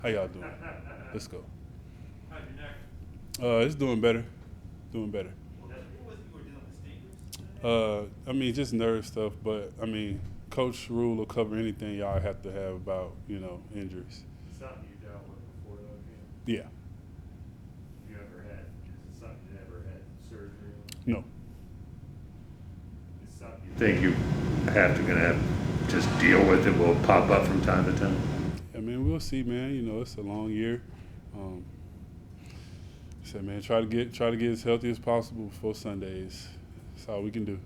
How y'all doing? Let's go. How's your neck? It's doing better. Doing better. It was you were dealing with stingers? I mean, just nerve stuff, but I mean, Coach Rule will cover anything y'all have to have about, injuries. Something you dealt with before though, Yeah. you ever had, is it something you ever had surgery on? No. It's something you think you gonna have to just deal with it, will pop up from time to time? I mean, we'll see, man. It's a long year. Said, man, try to get as healthy as possible before Sundays. That's all we can do.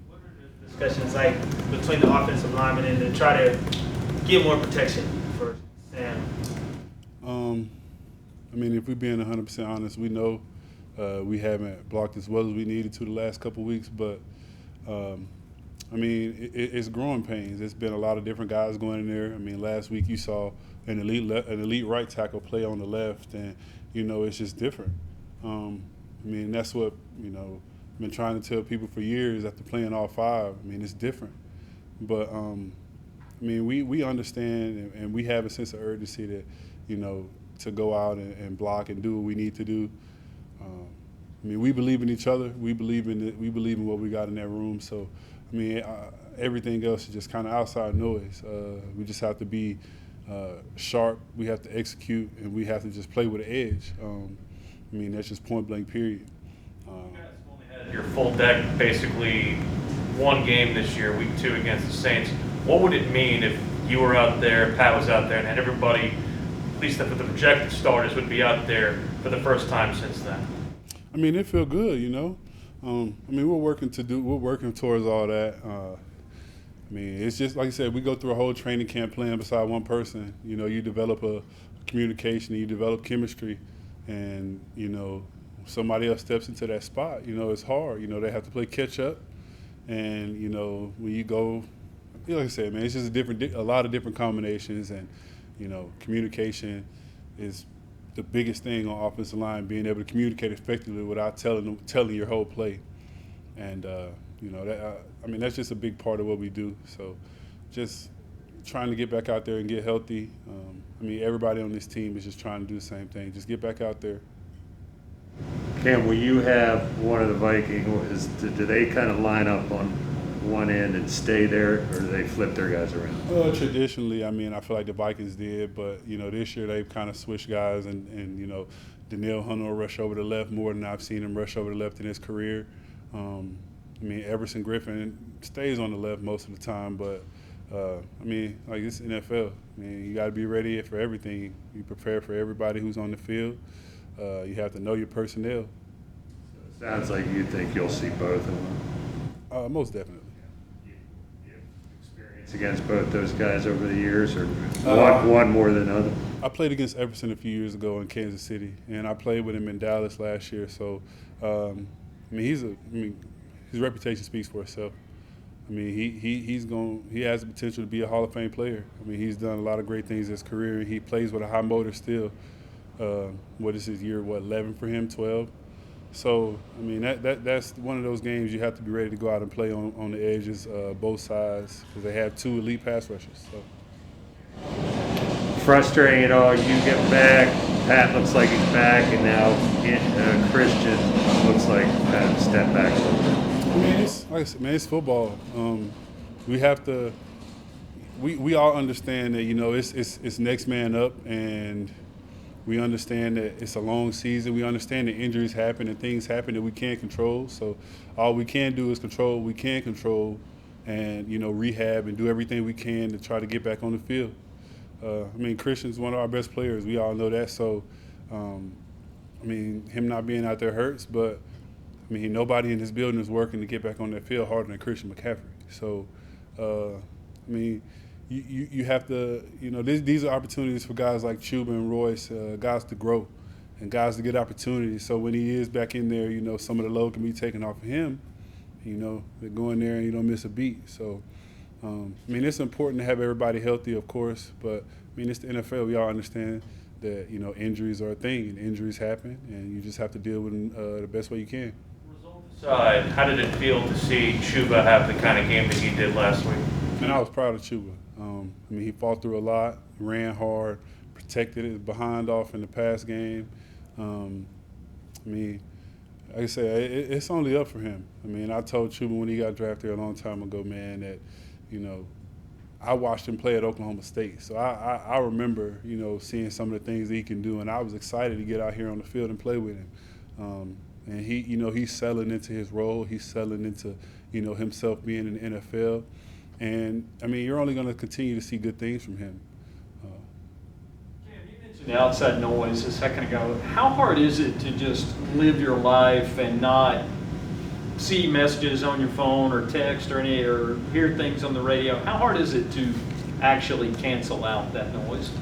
What are the discussions like between the offensive linemen and to try to get more protection for Sam? I mean, if we're being 100% honest, we know we haven't blocked as well as we needed to the last couple of weeks, but I mean, it's growing pains. There's been a lot of different guys going in there. I mean, last week you saw an elite right tackle play on the left, and it's just different. I mean, that's what I've been trying to tell people for years after playing all five. I mean, it's different, but I mean, we understand and we have a sense of urgency that to go out and block and do what we need to do. I mean, we believe in each other. We believe in what we got in that room. So, I mean, everything else is just kind of outside noise. We just have to be sharp. We have to execute, and we have to just play with an edge. I mean, that's just point blank. Period. You guys have only had your full deck basically one game this year, week 2 against the Saints. What would it mean if you were out there, Pat was out there, and everybody, at least the projected starters, would be out there for the first time since then? I mean, it feel good, I mean, we're working towards all that. I mean, it's just like I said, we go through a whole training camp playing beside one person. You develop a communication, and you develop chemistry, and somebody else steps into that spot. It's hard. They have to play catch up, and when you go, like I said, man, it's just a lot of different combinations, and communication is the biggest thing on offensive line, being able to communicate effectively without telling your whole play. And, I mean, that's just a big part of what we do. So just trying to get back out there and get healthy. I mean, everybody on this team is just trying to do the same thing. Just get back out there. Cam, will you have one of the Vikings, do they kind of line up on one end and stay there, or do they flip their guys around? Traditionally, I mean, I feel like the Vikings did, but, this year they've kind of switched guys, and Danielle Hunter will rush over the left more than I've seen him rush over the left in his career. I mean, Everson Griffen stays on the left most of the time, but, I mean, like it's NFL. I mean, you got to be ready for everything. You prepare for everybody who's on the field. You have to know your personnel. So it sounds like you think you'll see both of them. Most definitely. You have experience against both those guys over the years, or one more than other? I played against Everson a few years ago in Kansas City, and I played with him in Dallas last year. So, I mean, his reputation speaks for itself. I mean, he has the potential to be a Hall of Fame player. I mean, he's done a lot of great things in his career, and he plays with a high motor still. What is his year? 11 for him? 12. So, I mean, that's one of those games you have to be ready to go out and play on the edges, both sides, because they have 2 elite pass rushers. So. Frustrating at all, you get back, Pat looks like he's back, and now Christian looks like Pat stepped back a little bit. I mean, it's like I said, man, it's football. We have to. We all understand that it's next man up, and we understand that it's a long season. We understand that injuries happen and things happen that we can't control. So all we can do is control what we can control, and rehab and do everything we can to try to get back on the field. I mean, Christian's one of our best players. We all know that. So, I mean, him not being out there hurts, but I mean, nobody in this building is working to get back on that field harder than Christian McCaffrey. So, I mean, you have to, these are opportunities for guys like Chuba and Royce, guys to grow and guys to get opportunities. So when he is back in there, some of the load can be taken off of him. They go in there and you don't miss a beat. So, I mean, it's important to have everybody healthy, of course, but I mean, it's the NFL. We all understand that, injuries are a thing, and injuries happen, and you just have to deal with them the best way you can. Result aside, how did it feel to see Chuba have the kind of game that he did last week? And I was proud of Chuba. I mean, he fought through a lot, ran hard, protected his behind off in the pass game. I mean, like I said, it's only up for him. I mean, I told Chuba when he got drafted a long time ago, man, that, you know, I watched him play at Oklahoma State. So I remember, you know, seeing some of the things that he can do, and I was excited to get out here on the field and play with him. And he, you know, he's settling into his role. He's settling into, you know, himself being in the NFL. And, I mean, you're only going to continue to see good things from him. The outside noise a second ago. How hard is it to just live your life and not see messages on your phone or text or hear things on the radio? How hard is it to actually cancel out that noise?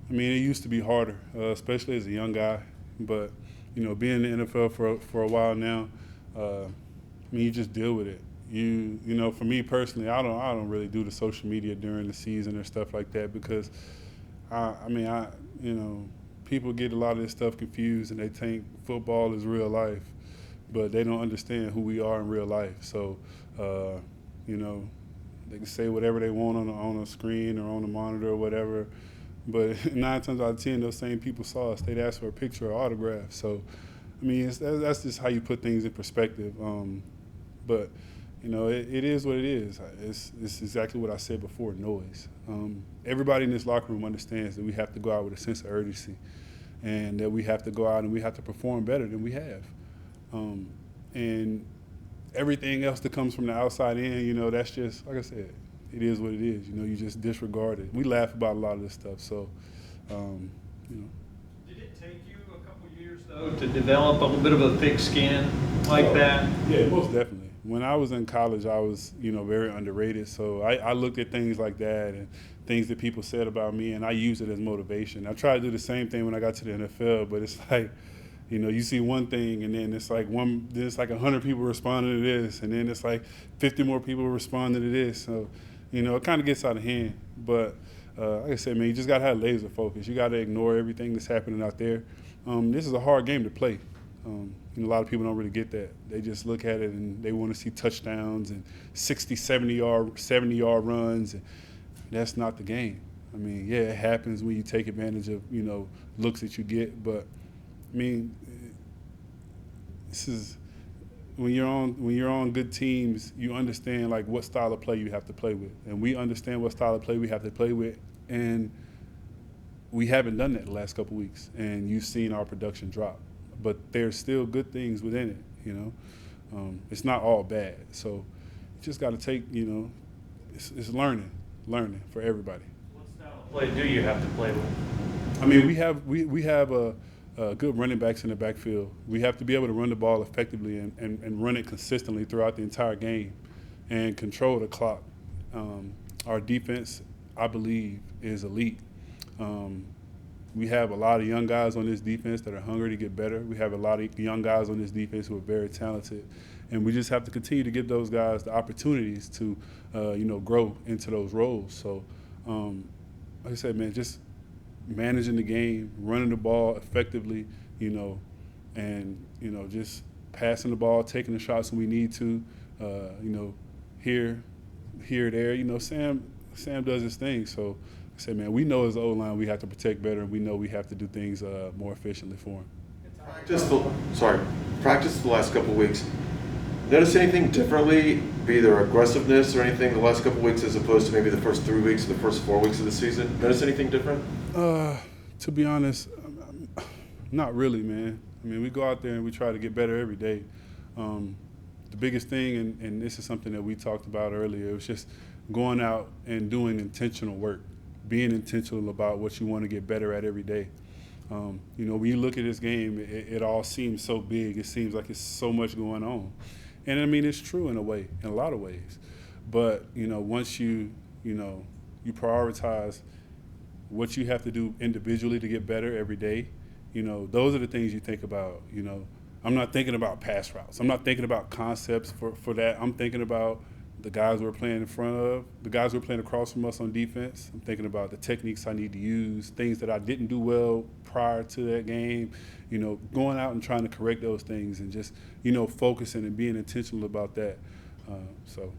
I mean, it used to be harder, especially as a young guy. But, you know, being in the NFL for a while now, I mean, you just deal with it. You know, for me personally, I don't really do the social media during the season or stuff like that because, you know, people get a lot of this stuff confused and they think football is real life, but they don't understand who we are in real life. So, you know, they can say whatever they want on a screen or on a monitor or whatever, but 9 times out of 10, those same people saw us. They'd ask for a picture or autograph. So, I mean, that's just how you put things in perspective. But, you know, it is what it is. It's exactly what I said before, noise. Everybody in this locker room understands that we have to go out with a sense of urgency and that we have to go out and we have to perform better than we have. And everything else that comes from the outside in, you know, that's just, like I said, it is what it is. You know, you just disregard it. We laugh about a lot of this stuff, so, you know. Did it take you a couple years, though, to develop a little bit of a thick skin like that? Yeah, most definitely. When I was in college, I was, you know, very underrated. So I looked at things like that and things that people said about me, and I used it as motivation. I tried to do the same thing when I got to the NFL, but it's like, you know, you see one thing, and then it's like 100 people responding to this, and then it's like 50 more people responding to this. So, you know, it kind of gets out of hand. But like I said, man, you just got to have laser focus. You got to ignore everything that's happening out there. This is a hard game to play. You know, a lot of people don't really get that. They just look at it and they want to see touchdowns and 60, 70-yard runs. And that's not the game. I mean, yeah, it happens when you take advantage of, you know, looks that you get. But, I mean, this is when you're on good teams, you understand, like, what style of play you have to play with. And we understand what style of play we have to play with. And we haven't done that the last couple weeks. And you've seen our production drop. But there's still good things within it, you know. It's not all bad. So you just got to take, you know, it's learning for everybody. What style of play do you have to play with? I mean, we have a good running backs in the backfield. We have to be able to run the ball effectively and run it consistently throughout the entire game and control the clock. Our defense, I believe, is elite. We have a lot of young guys on this defense that are hungry to get better. We have a lot of young guys on this defense who are very talented. And we just have to continue to give those guys the opportunities to, you know, grow into those roles. So, like I said, man, just managing the game, running the ball effectively, you know, and, you know, just passing the ball, taking the shots when we need to, you know, here, there. You know, Sam does his thing. So, I said, man, we know as the O-line we have to protect better, and we know we have to do things more efficiently for him. Practice the last couple of weeks. Notice anything differently, be either aggressiveness or anything the last couple of weeks as opposed to maybe the first 3 weeks or the first 4 weeks of the season? Notice anything different? To be honest, not really, man. I mean, we go out there and we try to get better every day. The biggest thing, and this is something that we talked about earlier, it was just going out and doing intentional work. Being intentional about what you want to get better at every day. You know, when you look at this game, it all seems so big. It seems like it's so much going on. And, I mean, it's true in a way, in a lot of ways. But, you know, once you prioritize what you have to do individually to get better every day, you know, those are the things you think about. You know, I'm not thinking about pass routes. I'm not thinking about concepts for that. I'm thinking about the guys we're playing in front of, the guys we're playing across from us on defense. I'm thinking about the techniques I need to use, things that I didn't do well prior to that game, you know, going out and trying to correct those things and just, you know, focusing and being intentional about that. So